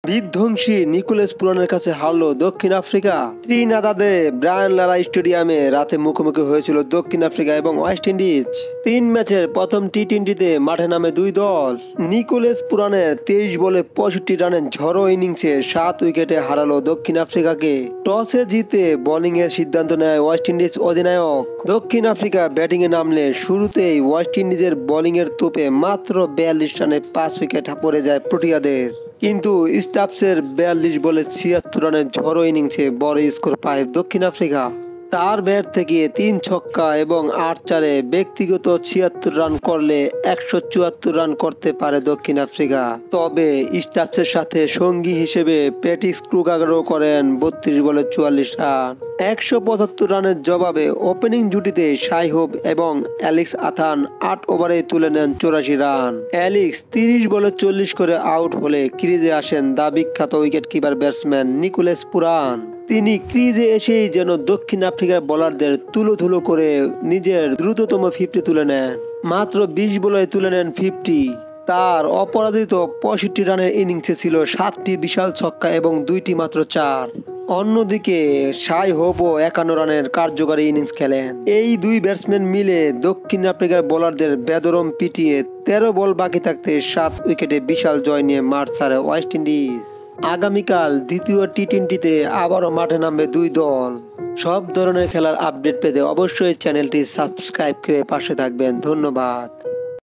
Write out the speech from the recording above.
বিধ্বংসী নিকোলাস পুরানের কাছে হারল দক্ষিণ আফ্রিকা। ত্রিনিদাদে ব্রায়ান লারা স্টেডিয়ামে রাতে মুখোমুখি হয়েছিল দক্ষিণ আফ্রিকা এবং ওয়েস্ট ইন্ডিজ। 3 ম্যাচের প্রথম টি-20তে মাঠে নামে দুই দল। নিকোলাস পুরানের 23 বলে 65 রানের ঝড়ো ইনিংসে 7 উইকেটে হারালো দক্ষিণ আফ্রিকাকে। টসে জিতে বোলিং এর সিদ্ধান্ত নেয় ওয়েস্ট ইন্ডিজ অধিনায়ক। দক্ষিণ আফ্রিকা ব্যাটিং এ নামলে শুরুতেই ওয়েস্ট ইন্ডিজের বোলিং এর তোপে মাত্র 42 রানে 5 উইকেট পড়ে যায় প্রোটিয়াদের। কিন্তু স্টাফসের 42 বলে 76 রানের ঝড়ো ইনিংসে বড় স্কোর পায় দক্ষিণ আফ্রিকা। তার ব্যাট থেকে 3 ছক্কা এবং 8 চারে ব্যক্তিগত 76 রান করলে 174 রান করতে পারে দক্ষিণ আফ্রিকা। তবে স্টাফসের সাথে সঙ্গী হিসেবে প্যাট্রিক ক্রুগারও করেন 32 বলে 44 রান। 175 রানের জবাবে ওপেনিং জুটিতে শাই হোপ এবং অ্যালেক্স আথান 8 ওভারে তুলে নেন 84 রান। অ্যালেক্স 30 বলে 40 করে আউট হলে ক্রিজে আসেন দা বিখ্যাত wicket keeper batsman Nicholas Pooran. তিনি ক্রিজে এসেই যেন দক্ষিণ আফ্রিকার বোলারদের তুলোধুলো করে নিজের দ্রুততম 50 তুলে নেন। মাত্র 20 বলে তুলে নেন 50। তার অপরাজিত 65 রানের ইনিংসে ছিল 7টি বিশাল ছক্কা এবং 2টি মাত্র 4। অন্যদিকে শাই হোপও 51 রানের কার্যকরী ইনিংস খেলেন। এই দুই ব্যাটসম্যান মিলে দক্ষিণ আফ্রিকার বোলারদের বেদরম পিটিয়ে 13 বল বাকি থাকতে 7 উইকেটে বিশাল জয় নিয়ে মাঠ ছাড়ে ওয়েস্ট ইন্ডিজ। আগামীকাল দ্বিতীয় টি-20তে আবারও মাঠে নামবে দুই দল। সব ধরনের খেলার আপডেট পেতে অবশ্যই চ্যানেলটি সাবস্ক্রাইব করে পাশে থাকবেন। ধন্যবাদ।